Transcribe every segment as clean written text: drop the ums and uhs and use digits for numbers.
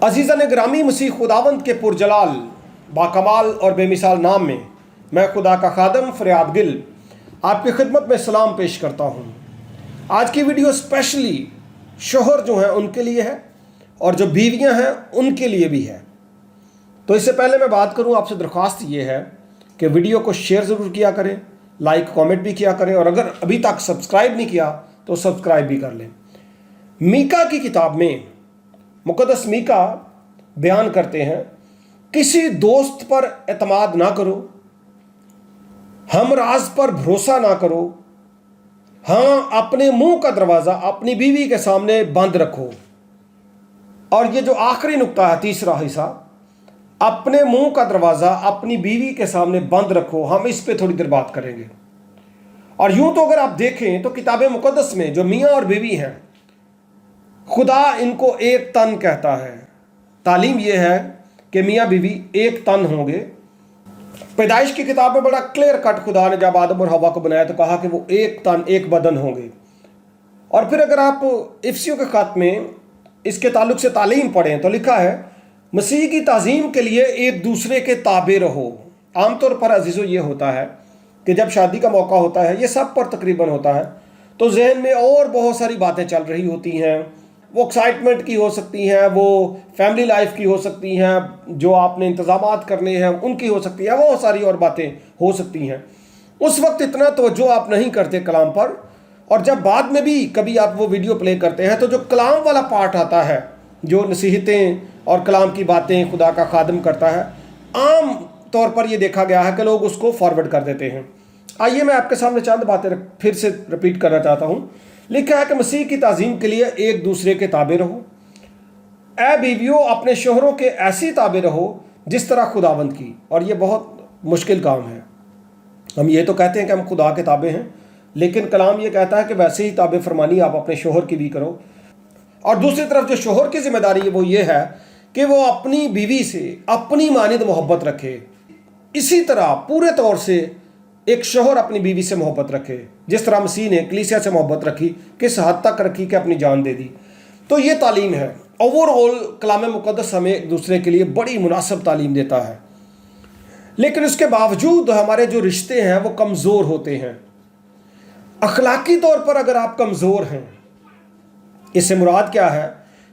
अज़ीज़ान ग्रामी मसीह खुदावंद के पुरजलाल बाकमाल और बेमिसाल नाम में मैं खुदा का खादम फरियाद गिल आपकी खिदमत में सलाम पेश करता हूँ। आज की वीडियो स्पेशली शोहर जो हैं उनके लिए है और जो बीवियाँ हैं उनके लिए भी है। तो इससे पहले मैं बात करूँ, आपसे दरख्वास्त ये है कि वीडियो को शेयर ज़रूर किया करें, लाइक कमेंट भी किया करें और अगर अभी तक सब्सक्राइब नहीं किया तो सब्सक्राइब भी कर लें। मीका की किताब में मुक़द्दस मीका बयान करते हैं, किसी दोस्त पर एतमाद ना करो, हम राज पर भरोसा ना करो, हाँ अपने मुंह का दरवाज़ा अपनी बीवी के सामने बंद रखो। और ये जो आखिरी नुक्ता है, तीसरा हिस्सा, अपने मुंह का दरवाज़ा अपनी बीवी के सामने बंद रखो, हम इस पे थोड़ी देर बात करेंगे। और यूं तो अगर आप देखें तो किताब मुक़द्दस में जो मियाँ और बीवी हैं, खुदा इनको एक तन कहता है। तालीम यह है कि मियाँ बीवी एक तन होंगे। पैदाइश की किताब में बड़ा क्लियर कट खुदा ने जब आदम और हवा को बनाया तो कहा कि वो एक तन एक बदन होंगे। और फिर अगर आप इफ्सियों के ख़त में इसके ताल्लुक से तालीम पढ़ें तो लिखा है, मसीह की ताज़ीम के लिए एक दूसरे के ताबे रहो। आमतौर पर अजीज़ों ये होता है कि जब शादी का मौका होता है, ये सब पर तकरीबन होता है, तो जहन में और बहुत सारी बातें चल रही होती हैं। वो एक्साइटमेंट की हो सकती हैं, वो फैमिली लाइफ की हो सकती हैं, जो आपने इंतज़ामात करने हैं उनकी हो सकती है, बहुत सारी और बातें हो सकती हैं। उस वक्त इतना तवज्जो आप नहीं करते कलाम पर। और जब बाद में भी कभी आप वो वीडियो प्ले करते हैं तो जो कलाम वाला पार्ट आता है, जो नसीहतें और कलाम की बातें खुदा का खादम करता है, आम तौर पर ये देखा गया है कि लोग उसको फॉरवर्ड कर देते हैं। आइए मैं आपके सामने चंद बातें फिर से रिपीट करना चाहता हूँ। लिखा है कि मसीह की ताज़ीम के लिए एक दूसरे के ताबे रहो। ऐ बीवियों, अपने शोहरों के ऐसी ताबे रहो जिस तरह खुदावंद की। और ये बहुत मुश्किल काम है। हम ये तो कहते हैं कि हम खुदा के ताबे हैं, लेकिन कलाम ये कहता है कि वैसे ही ताबे फरमानी आप अपने शोहर की भी करो। और दूसरी तरफ जो शोहर की जिम्मेदारी है वो ये है कि वो अपनी बीवी से अपनी मानिंद मोहब्बत रखे। इसी तरह पूरे तौर से एक शोहर अपनी बीवी से मोहब्बत रखे, जिस तरह मसीह ने कलीसिया से मोहब्बत रखी, किस हद तक रखी कि अपनी जान दे दी। तो ये तालीम है। ओवरऑल कलाम मुक़द्दस हमें एक दूसरे के लिए बड़ी मुनासिब तालीम देता है, लेकिन उसके बावजूद हमारे जो रिश्ते हैं वो कमज़ोर होते हैं। अखलाकी तौर पर अगर आप कमज़ोर हैं, इससे मुराद क्या है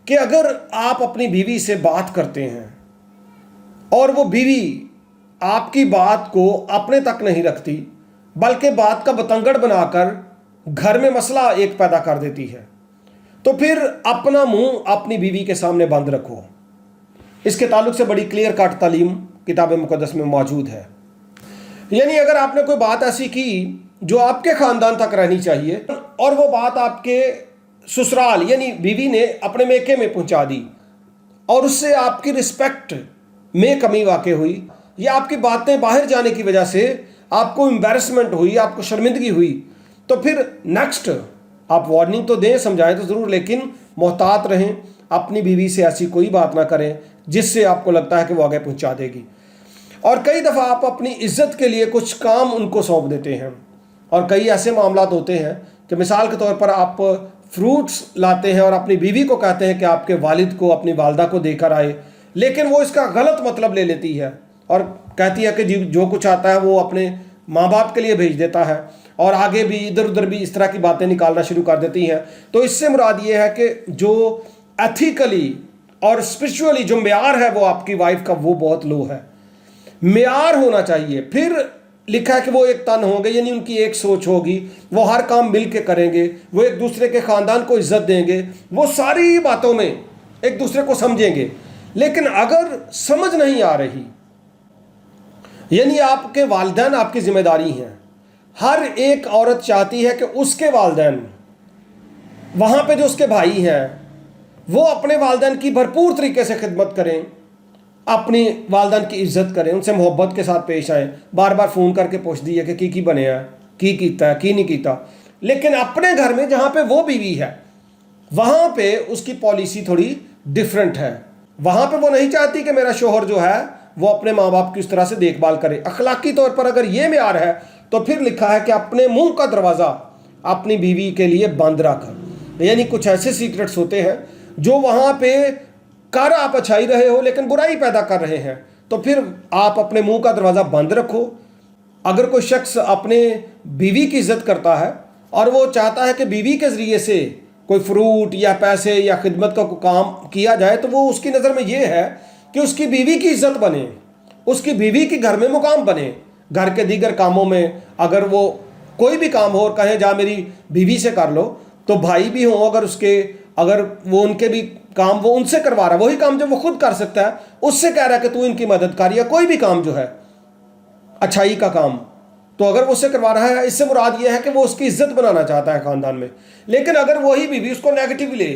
कि अगर आप अपनी बीवी से बात करते हैं और वो बीवी आपकी बात को अपने तक नहीं रखती, बल्कि बात का बतंगड़ बनाकर घर में मसला एक पैदा कर देती है, तो फिर अपना मुंह अपनी बीवी के सामने बंद रखो। इसके ताल्लुक से बड़ी क्लियर कट तालीम किताब मुक़द्दस में मौजूद है। यानी अगर आपने कोई बात ऐसी की जो आपके ख़ानदान तक रहनी चाहिए और वो बात आपके ससुराल यानी बीवी ने अपने मेके में पहुंचा दी और उससे आपकी रिस्पेक्ट में कमी वाक़ई हुई, या आपकी बातें बाहर जाने की वजह से आपको एम्बैरसमेंट हुई, आपको शर्मिंदगी हुई, तो फिर नेक्स्ट आप वार्निंग तो दें, समझाएं तो ज़रूर, लेकिन मोहतात रहें। अपनी बीवी से ऐसी कोई बात ना करें जिससे आपको लगता है कि वो आगे पहुंचा देगी। और कई दफ़ा आप अपनी इज्जत के लिए कुछ काम उनको सौंप देते हैं। और कई ऐसे मामला होते हैं कि मिसाल के तौर पर आप फ्रूट्स लाते हैं और अपनी बीवी को कहते हैं कि आपके वालिद को, अपनी वालदा को देकर आए, लेकिन वो इसका गलत मतलब ले लेती है और कहती है कि जो कुछ आता है वो अपने माँ बाप के लिए भेज देता है, और आगे भी इधर उधर भी इस तरह की बातें निकालना शुरू कर देती हैं। तो इससे मुराद ये है कि जो एथिकली और स्पिरिचुअली जो मेयार है वो आपकी वाइफ का वो बहुत लो है। मेयार होना चाहिए। फिर लिखा है कि वो एक तन होंगे, यानी उनकी एक सोच होगी, वो हर काम मिल के करेंगे, वो एक दूसरे के ख़ानदान को इज्जत देंगे, वो सारी बातों में एक दूसरे को समझेंगे। लेकिन अगर समझ नहीं आ रही, यानी आपके वालिदैन आपकी ज़िम्मेदारी हैं। हर एक औरत चाहती है कि उसके वालिदैन, वहाँ पे जो उसके भाई हैं, वो अपने वालिदैन की भरपूर तरीके से खिदमत करें, अपनी वालिदैन की इज्जत करें, उनसे मोहब्बत के साथ पेश आएँ। बार बार फ़ोन करके पूछ दिए कि की बने है, की कीता है, की नहीं कीता। लेकिन अपने घर में जहाँ पे वो बीवी है, वहाँ पे उसकी पॉलिसी थोड़ी डिफरेंट है। वहाँ पे वो नहीं चाहती कि मेरा शोहर जो है वो अपने माँ बाप की उस तरह से देखभाल करे। अखलाकी तौर पर अगर ये मेयार है तो फिर लिखा है कि अपने मुंह का दरवाज़ा अपनी बीवी के लिए बंद रख। यानी कुछ ऐसे सीक्रेट्स होते हैं जो वहाँ पे कर आप अच्छाई रहे हो लेकिन बुराई पैदा कर रहे हैं, तो फिर आप अपने मुंह का दरवाज़ा बंद रखो। अगर कोई शख्स अपने बीवी की इज़्ज़त करता है और वो चाहता है कि बीवी के ज़रिए से कोई फ्रूट या पैसे या खिदमत का कोई काम किया जाए, तो वो उसकी नज़र में ये है कि उसकी बीवी की इज़्ज़त बने, उसकी बीवी की घर में मुकाम बने। घर के दीगर कामों में अगर वो कोई भी काम हो और कहें जा मेरी बीवी से कर लो, तो भाई भी हो अगर वो उनके भी काम वो उनसे करवा रहा है, वही काम जो वो खुद कर सकता है, उससे कह रहा है कि तू इनकी मदद कर, या कोई भी काम जो है अच्छाई का काम, तो अगर वो उससे करवा रहा है, इससे मुराद ये है कि वो उसकी इज्जत बनाना चाहता है ख़ानदान में। लेकिन अगर वही बीवी उसको नेगेटिव ले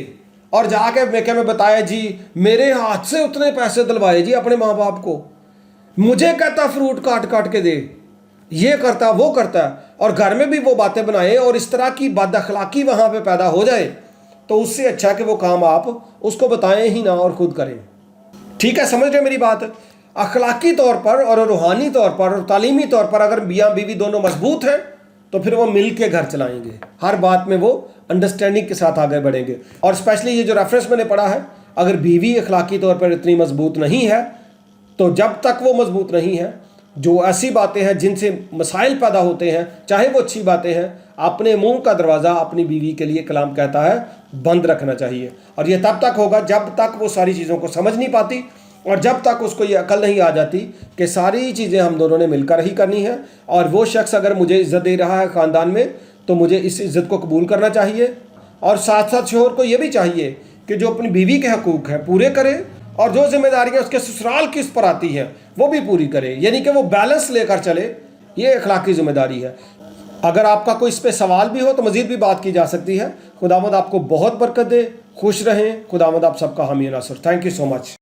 और जाके मैं बताया जी मेरे हाथ से उतने पैसे दिलवाए जी अपने माँ बाप को, मुझे कहता फ्रूट काट काट के दे, ये करता वो करता, और घर में भी वो बातें बनाए और इस तरह की बद अखलाकी वहाँ पे पैदा हो जाए, तो उससे अच्छा कि वो काम आप उसको बताएं ही ना और ख़ुद करें। ठीक है, समझ रहे मेरी बात? अखलाकी तौर पर और रूहानी तौर पर और तालीमी तौर पर अगर मियाँ बीवी दोनों मजबूत हैं तो फिर वो मिल के घर चलाएंगे, हर बात में वो अंडरस्टैंडिंग के साथ आगे बढ़ेंगे। और स्पेशली ये जो रेफरेंस मैंने पढ़ा है, अगर बीवी अखलाकी तौर पर इतनी मजबूत नहीं है, तो जब तक वो मजबूत नहीं है, जो ऐसी बातें हैं जिनसे मसाइल पैदा होते हैं, चाहे वो अच्छी बातें हैं, अपने मुंह का दरवाज़ा अपनी बीवी के लिए कलाम कहता है बंद रखना चाहिए। और ये तब तक होगा जब तक वो सारी चीज़ों को समझ नहीं पाती और जब तक उसको ये अकल नहीं आ जाती कि सारी चीज़ें हम दोनों ने मिलकर ही करनी है। और वो शख्स अगर मुझे इज़्ज़त दे रहा है ख़ानदान में, तो मुझे इस इज़्ज़त को कबूल करना चाहिए। और साथ साथ शोहर को ये भी चाहिए कि जो अपनी बीवी के हकूक़ हैं पूरे करे, और जो जिम्मेदारियाँ उसके ससुराल की उस पर आती हैं वो भी पूरी करे, यानी कि वो बैलेंस लेकर चले। ये अखलाकी ज़िम्मेदारी है। अगर आपका कोई इस पर सवाल भी हो तो मज़ीद भी बात की जा सकती है। खुदावंद आपको बहुत बरकत दे, खुश रहें। खुदावंद आप सबका हामी नासर। Thank you so much.